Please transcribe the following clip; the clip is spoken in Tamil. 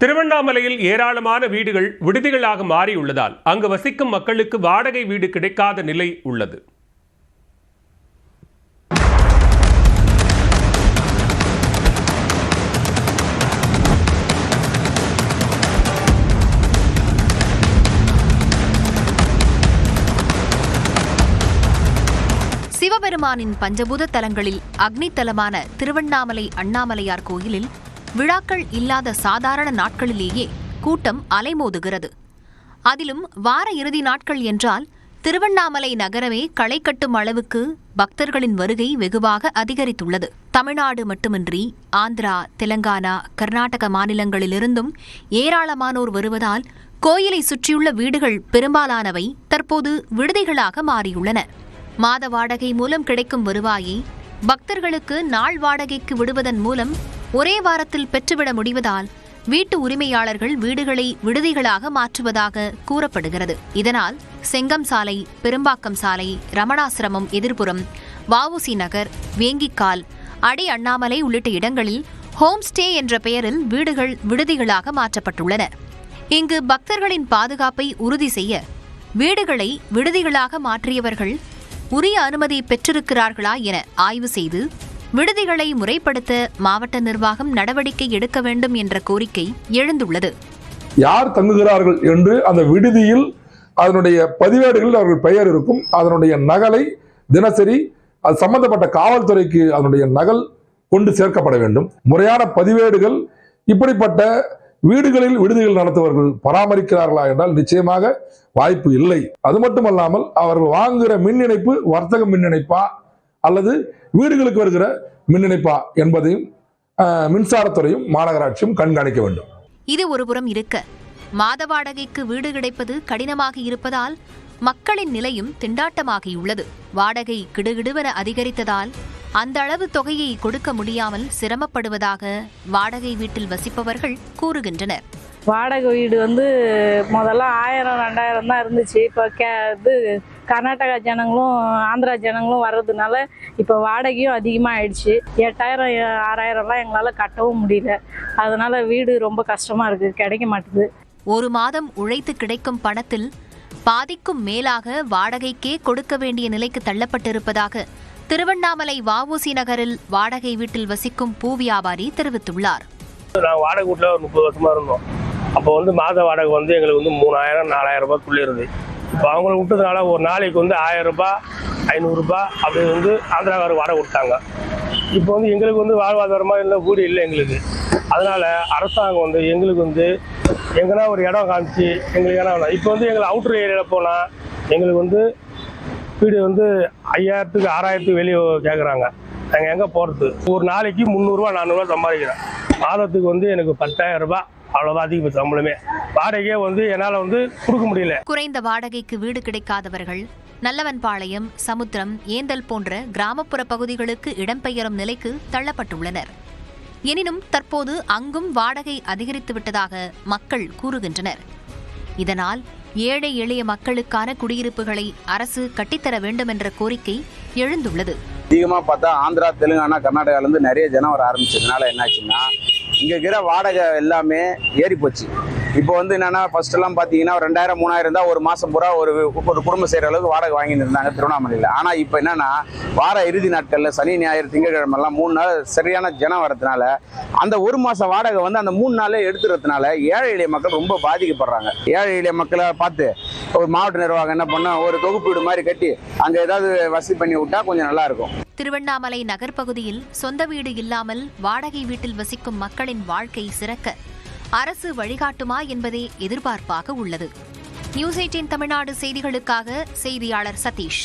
திருவண்ணாமலையில் ஏராளமான வீடுகள் விடுதிகளாக மாறியுள்ளதால் அங்கு வசிக்கும் மக்களுக்கு வாடகை வீடு கிடைக்காத நிலை உள்ளது. சிவபெருமானின் பஞ்சபூத தலங்களில் அக்னி தலமான திருவண்ணாமலை அண்ணாமலையார் கோயிலில் விழாக்கள் இல்லாத சாதாரண நாட்களிலேயே கூட்டம் அலைமோதுகிறது. அதிலும் வார இறுதி நாட்கள் என்றால் திருவண்ணாமலை நகரமே களை கட்டும் அளவுக்கு பக்தர்களின் வருகை வெகுவாக அதிகரித்துள்ளது. தமிழ்நாடு மட்டுமின்றி ஆந்திரா, தெலங்கானா, கர்நாடக மாநிலங்களிலிருந்தும் ஏராளமானோர் வருவதால் கோயிலை சுற்றியுள்ள வீடுகள் பெரும்பாலானவை தற்போது விடுதிகளாக மாறியுள்ளன. மாத வாடகை மூலம் கிடைக்கும் வருவாயை பக்தர்களுக்கு நாள் வாடகைக்கு விடுவதன் மூலம் ஒரே வாரத்தில் பெற்றுவிட முடிவதால் வீட்டு உரிமையாளர்கள் வீடுகளை விடுதிகளாக மாற்றுவதாக கூறப்படுகிறது. இதனால் செங்கம் சாலை, பெரும்பாக்கம் சாலை, ரமணாசிரமம் எதிர்ப்புறம், வஉசி நகர், வேங்கிக்கால், அடி அண்ணாமலை உள்ளிட்ட இடங்களில் ஹோம் ஸ்டே என்ற பெயரில் வீடுகள் விடுதிகளாக மாற்றப்பட்டுள்ளன. இங்கு பக்தர்களின் பாதுகாப்பை உறுதி செய்ய வீடுகளை விடுதிகளாக மாற்றியவர்கள் உரிய அனுமதி பெற்றிருக்கிறார்களா என ஆய்வு செய்து விடுதிகளை முறைப்படுத்த மாவட்ட நிர்வாகம் நடவடிக்கை எடுக்க வேண்டும் என்ற கோரிக்கை எழுந்துள்ளது. யார் தங்குகிறார்கள் என்று அந்த விடுதியில் அதனுடைய பதிவேடுகளில் அவர்கள் பெயர் இருக்கும். அதனுடைய நகலை தினசரி அது சம்பந்தப்பட்ட காவல்துறைக்கு அதனுடைய நகல் கொண்டு சேர்க்கப்பட வேண்டும். முறையான பதிவேடுகள் இப்படிப்பட்ட வீடுகளில் விடுதிகள் நடத்துவர்கள் பராமரிக்கிறார்களா என்றால் நிச்சயமாக வாய்ப்பு இல்லை. அது மட்டுமல்லாமல் அவர்கள் வாங்குகிற மின் இணைப்பு வர்த்தக மின் இணைப்பா அல்லது வீடுகளுக்கு வருகிற மின் இணைப்பா என்பதையும் மின்சாரத்துறையும் மாநகராட்சியும் கண்காணிக்க வேண்டும். இது ஒருபுறம் இருக்க, மாத வாடகைக்கு வீடு கிடைப்பது கடினமாக இருப்பதால் மக்களின் நிலையும் திண்டாட்டமாகியுள்ளது. வாடகை கிடுகிடுவென அதிகரித்ததால் அந்த அளவு தொகையை கொடுக்க முடியாமல் சிரமப்படுவதாக வாடகை வீட்டில் வசிப்பவர்கள் கூறுகின்றனர். வாடகை வீடு முதல்ல 1000-2000 தான் இருந்துச்சு. இப்போ கர்நாடகா ஜனங்களும் ஆந்திரா ஜனங்களும் வர்றதுனால இப்போ வாடகையும் அதிகமாக ஆயிடுச்சு. 8000-6000 எங்களால் கட்டவும் முடியல. அதனால வீடு ரொம்ப கஷ்டமாக இருக்குது, கிடைக்க மாட்டுது. ஒரு மாதம் உழைத்து கிடைக்கும் பணத்தில் பாதிக்கும் மேலாக வாடகைக்கே கொடுக்க வேண்டிய நிலைக்கு தள்ளப்பட்டிருப்பதாக திருவண்ணாமலை வஉசி நகரில் வாடகை வீட்டில் வசிக்கும் பூ வியாபாரி தெரிவித்துள்ளார். நான் வாடகை வீட்டில் ஒரு 30 வருஷமா இருந்தோம். அப்போ மாத வாடகை எங்களுக்கு 3000-4000 ரூபாய்க்குள்ளே இருந்து. இப்போ அவங்கள விட்டதுனால ஒரு நாளைக்கு 1000 ரூபாய் 500 ரூபாய் அப்படி ஆந்திராக்காரர் வாடகை விட்டாங்க. இப்போ எங்களுக்கு வாழ்வாதாரமாக இல்லை, வீடு இல்லை எங்களுக்கு. அதனால அரசாங்கம் எங்களுக்கு எங்கன்னா ஒரு இடம் காமிச்சு எங்களுக்கு இடம். இப்போ எங்களை அவுட்டர் ஏரியாவில் போனால் எங்களுக்கு வீடு 5000-க்கு 6000-க்கு வெளியே கேட்குறாங்க. நாங்கள் எங்கே போகிறது? ஒரு நாளைக்கு 300-400 ரூபா சம்பாதிக்கிறேன். மாதத்துக்கு எனக்கு 10,000 ரூபாய், அவ்வளோதான் அதிகபட்ச சம்பளமே. வாடகையே என்னால் கொடுக்க முடியல. குறைந்த வாடகைக்கு வீடு கிடைக்காதவர்கள் நல்லவன்பாளையம், சமுத்திரம், ஏந்தல் போன்ற கிராமப்புற பகுதிகளுக்கு இடம்பெயரும் நிலைக்கு தள்ளப்பட்டுள்ளனர். எனினும் தற்போது அங்கும் வாடகை அதிகரித்துவிட்டதாக மக்கள் கூறுகின்றனர். இதனால் ஏழை எளிய மக்களுக்கான குடியிருப்புகளை அரசு கட்டித்தர வேண்டும் என்ற கோரிக்கை எழுந்துள்ளது. அதிகமாக பார்த்தா ஆந்திரா, தெலுங்கானா, கர்நாடகாவிலேருந்து நிறைய ஜனம் வர ஆரம்பிச்சதுனால என்னாச்சுன்னா இங்கே இருக்கிற வாடகை எல்லாமே ஏறி போச்சு. இப்போ என்னன்னா ஃபர்ஸ்ட் எல்லாம் பார்த்தீங்கன்னா 2000-3000 தான் ஒரு மாதம் பூரா ஒரு குடும்பம் செய்கிற அளவுக்கு வாடகை வாங்கிட்டு இருந்தாங்க திருவண்ணாமலையில். ஆனால் இப்போ என்னன்னா வார இறுதி நாட்களில் சனி, ஞாயிறு, திங்கட்கிழமெல்லாம் 3 நாள் சரியான ஜனம் வரதுனால அந்த ஒரு மாதம் வாடகை அந்த 3 நாளே எடுத்துறதுனால ஏழை எளிய மக்கள் ரொம்ப பாதிக்கப்படுறாங்க. ஏழை எளிய மக்களை பார்த்து ஒரு மாவட்ட நிர்வாகம் என்ன பண்ண ஒரு தொகுப்பு வீடு மாதிரி கட்டி அங்கே ஏதாவது வசதி பண்ணி விட்டா கொஞ்சம் நல்லா இருக்கும். திருவண்ணாமலை நகர் பகுதியில் சொந்த வீடு இல்லாமல் வாடகை வீட்டில் வசிக்கும் மக்களின் வாழ்க்கை சிறக்க அரசு வழிகாட்டுமா என்பதே எதிர்பார்ப்பாக உள்ளது. நியூஸ் 18 தமிழ்நாடு செய்திகளுக்காக செய்தியாளர் சதீஷ்.